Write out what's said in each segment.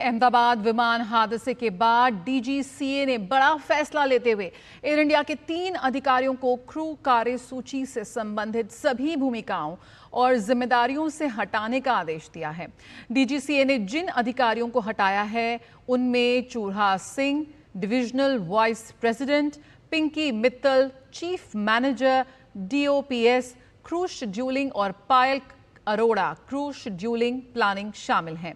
अहमदाबाद विमान हादसे के बाद डीजीसीए ने बड़ा फैसला लेते हुए एयर इंडिया के 3 अधिकारियों को क्रू कार्य सूची से संबंधित सभी भूमिकाओं और जिम्मेदारियों से हटाने का आदेश दिया है। डीजीसीए ने जिन अधिकारियों को हटाया है उनमें चूल्हा Singh, divisional vice president, Pinky Mittal, chief manager DOPS, crew scheduling और Payal Arora crew scheduling planning शामिल हैं।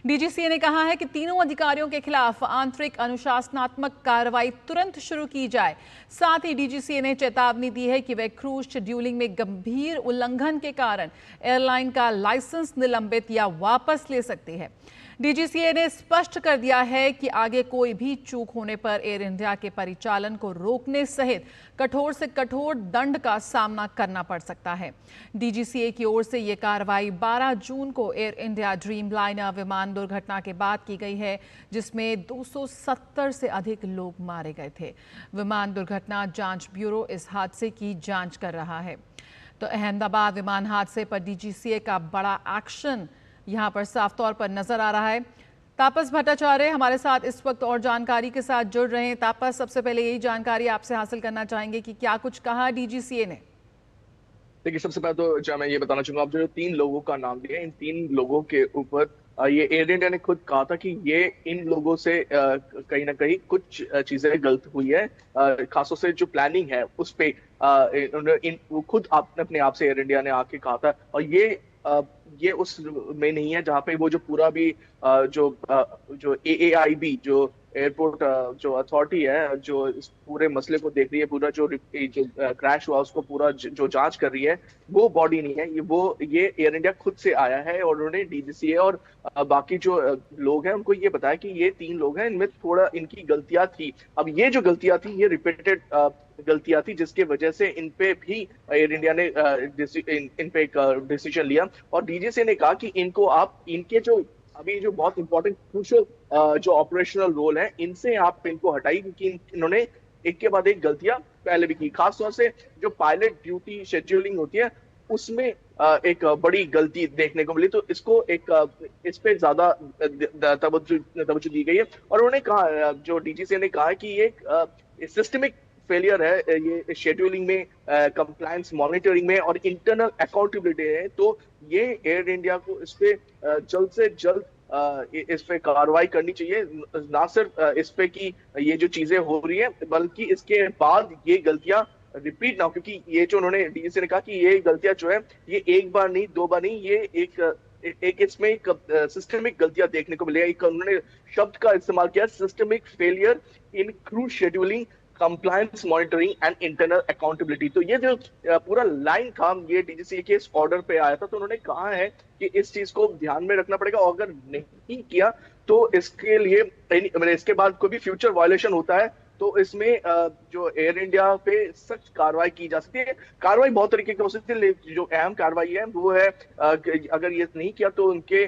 डीजीसीए ने कहा है कि तीनों अधिकारियों के खिलाफ आंतरिक अनुशासनात्मक कार्रवाई तुरंत शुरू की जाए। साथ ही डीजीसीए ने चेतावनी दी है कि वे क्रू शेड्यूलिंग में गंभीर उल्लंघन के कारण एयरलाइन का लाइसेंस निलंबित या वापस ले सकती है। डीजीसीए ने स्पष्ट कर दिया है कि आगे कोई भी चूक होने पर एयर इंडिया के परिचालन को रोकने सहित कठोर से कठोर दंड का सामना करना पड़ सकता है। डीजीसीए की ओर से यह कार्रवाई 12 जून को एयर इंडिया ड्रीमलाइनर विमान दुर्घटना के बाद की गई है, जिसमें 270 से अधिक लोग मारे गए थे। विमान दुर्घटना जांच ब्यूरो इस हादसे की जांच कर रहा है। तो अहमदाबाद विमान हादसे पर डीजीसीए का बड़ा एक्शन यहां पर साफ तौर पर नजर आ रहा है। तापस भट्टाचार्य हमारे साथ इस वक्त और जानकारी के साथ जुड़ रहे हैं। तापस, सबसे पहले यही जानकारी आपसे हासिल करना चाहेंगे कि क्या कुछ कहा डीजीसीए ने। देखिए, सबसे पहले तो जो मैं ये बताना चाहूंगा, आप जो 3 लोगों का नाम दिया, इन 3 लोगों के ऊपर ये एयर इंडिया ने खुद कहा था कि ये इन लोगों से कहीं ना कहीं कुछ चीजें गलत हुई है। खासतौर से जो प्लानिंग है उस पे वो खुद आपने अपने आप से एयर इंडिया ने आके कहा था। और ये उस में नहीं है जहाँ पे वो जो पूरा भी जो एएआईबी जो एयरपोर्ट जो अथॉरिटी है जो इस पूरे मसले को देख रही है, पूरा जो क्रैश हुआ उसको पूरा जो जांच कर रही है, वो बॉडी नहीं है। ये एयर इंडिया खुद से आया है और उन्होंने डीजीसीए और बाकी जो लोग हैं उनको ये बताया कि ये 3 लोग हैं, इनमें थोड़ा इनकी गलतियां थी। अब ये जो गलतियां थी ये रिपीटेड गलतियां थी, जिसके वजह से इन पे भी एयर इंडिया ने इन पे एक डिसीजन लिया। और डीजीसीए ने कहा कि इनको आप इनके जो अभी जो बहुत इंपॉर्टेंट क्रूशियल जो ऑपरेशनल रोल है इनसे आप इनको हटाइए, क्योंकि इन्होंने एक के बाद एक गलतियां पहले भी की। खासतौर से जो पायलट ड्यूटी शेड्यूलिंग होती है उसमें एक बड़ी गलती देखने को मिली, तो इस पे ज्यादा तवज्जो दी गई है। और उन्होंने कहा, जो डीजीसीए ने कहा है कि ये सिस्टमिक फेलियर है, ये शेड्यूलिंग में, कंप्लायंस मॉनिटरिंग में और इंटरनल अकाउंटेबिलिटी है। तो ये एयर इंडिया को इस पे जल्द से जल्द इस पे कार्रवाई करनी चाहिए। ना सिर्फ इस पे कि ये जो चीजें हो रही है, बल्कि इसके बाद ये गलतियां रिपीट ना हो, क्योंकि ये जो उन्होंने डीजीसीए ने कहा कि ये गलतियां जो है ये एक बार नहीं, 2 बार नहीं, ये एक इसमें एक सिस्टमिक गलतियां देखने को मिलेगा। एक उन्होंने शब्द का इस्तेमाल किया, systemic failure in crew scheduling, compliance monitoring and internal accountability. तो ये जो पूरा लाइन था ये डीजीसीए के इस ऑर्डर पे आया था, तो उन्होंने कहा है कि इस चीज को ध्यान में रखना पड़ेगा, और अगर नहीं किया तो इसके लिए मतलब इसके बाद कोई भी फ्यूचर वायलेशन होता है तो इसमें जो एयर इंडिया पे सख्त कार्रवाई की जा सकती है। कार्रवाई बहुत तरीके की हो सकती है, जो अहम कार्रवाई है वो है अगर ये नहीं किया तो उनके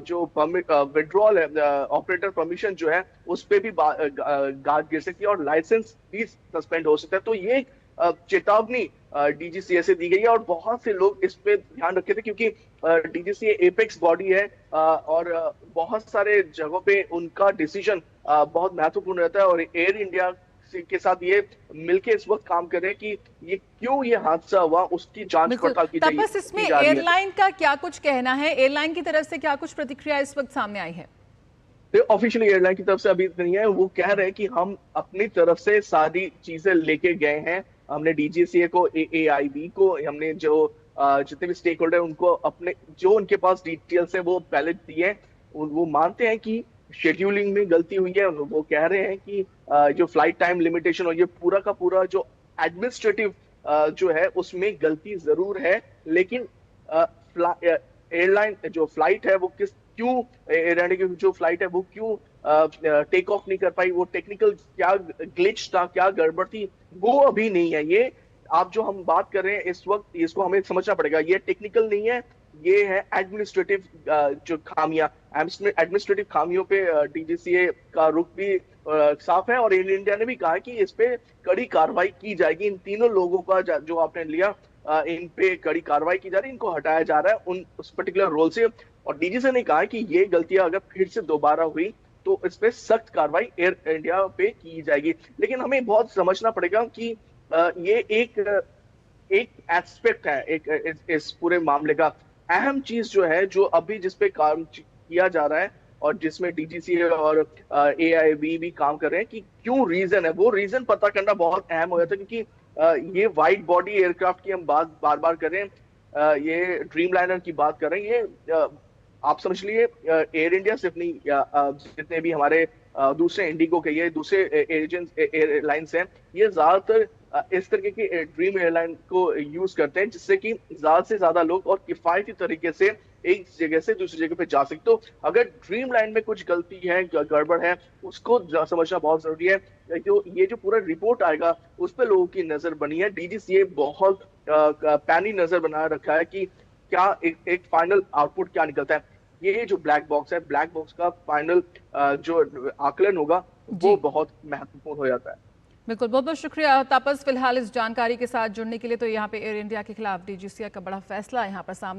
जो विड्रॉल है, ऑपरेटर परमिशन जो है उस पे भी गाज गिर सकती है और लाइसेंस भी सस्पेंड हो सकता है। तो ये चेतावनी डीजीसीए से दी गई है और बहुत से लोग इस पे ध्यान रखे थे, क्योंकि डीजीसीए एपेक्स बॉडी है और बहुत सारे जगहों पे उनका डिसीजन बहुत महत्वपूर्ण रहता है। और एयर इंडिया के साथ ये मिलके इस वक्त काम कर रहे हैं कि ये क्यों ये हादसा हुआ उसकी जांच पड़ताल की जाएगी। बस इसमें एयरलाइन का क्या कुछ कहना है, एयरलाइन की तरफ से क्या कुछ प्रतिक्रिया इस वक्त सामने आई है? ऑफिशियली एयरलाइन की तरफ से अभी नहीं है। वो कह रहे हैं कि हम अपनी तरफ से सारी चीजें लेके गए हैं। हमने डीजीसीए को, एआईबी को, हमने जो जितने भी स्टेक होल्डर उनको अपने जो उनके पास डिटेल्स है वो पहले दिए हैं। वो मानते हैं कि शेड्यूलिंग में गलती हुई है। वो कह रहे हैं कि जो फ्लाइट टाइम लिमिटेशन और ये पूरा का पूरा जो एडमिनिस्ट्रेटिव जो है उसमें गलती जरूर है, लेकिन एयरलाइन जो फ्लाइट है वो क्यों एयर इंडिया की जो फ्लाइट है वो क्यों टेक ऑफ नहीं कर पाई, वो टेक्निकल क्या ग्लिच था, क्या गड़बड़ थी, वो अभी नहीं है। ये आप जो हम बात कर रहे हैं इस वक्त, इसको हमें समझना पड़ेगा। ये टेक्निकल नहीं है, ये है एडमिनिस्ट्रेटिव जो खामियां। एडमिनिस्ट्रेटिव खामियों पे डीजीसीए का रुख भी साफ है और एयर इंडिया ने भी कहा कि इस पे कड़ी कार्रवाई की जाएगी। इन तीनों लोगों का जो आपने लिया, इन पे कड़ी कार्रवाई की जा रही है, इनको हटाया जा रहा है उस पर्टिकुलर रोल से। और डीजीसी ने कहा है कि ये गलतियां अगर फिर से दोबारा हुई तो इस पे सख्त कार्रवाई एयर इंडिया पे की जाएगी। लेकिन हमें बहुत समझना पड़ेगा कि ये एक एस्पेक्ट है एक इस पूरे मामले का। अहम चीज जो है, जो अभी जिस पे काम किया जा रहा है और जिसमें डीजीसी और एआईबी भी काम कर रहे हैं कि क्यों रीजन है, वो रीजन पता करना बहुत अहम हो जाता है। क्योंकि ये वाइड बॉडी एयरक्राफ्ट की हम बात बार बार कर रहे हैं, ये ड्रीम लाइनर की बात कर रहे हैं। ये आप समझ लिए एयर इंडिया सिर्फ नहीं, जितने भी हमारे दूसरे इंडिगो के, ये दूसरे एयरलाइंस हैं, ये ज्यादातर इस तरीके की ड्रीम एयरलाइन को यूज करते हैं, जिससे कि ज्यादा से ज्यादा लोग और किफायती तरीके से एक जगह से दूसरी जगह पे जा सकते। तो अगर ड्रीम लाइन में कुछ गलती है, गड़बड़ है, उसको समझना बहुत जरूरी है। तो ये जो पूरा रिपोर्ट आएगा उस पर लोगों की नजर बनी है। डीजीसीए बहुत पैनी नजर बना रखा है कि क्या एक फाइनल आउटपुट क्या निकलता है। ये जो ब्लैक बॉक्स है, ब्लैक बॉक्स का फाइनल जो आकलन होगा वो जी बहुत महत्वपूर्ण हो जाता है। बिल्कुल, बहुत बहुत शुक्रिया तापस फिलहाल इस जानकारी के साथ जुड़ने के लिए। तो यहाँ पे एयर इंडिया के खिलाफ डीजीसीए का बड़ा फैसला यहाँ पर सामने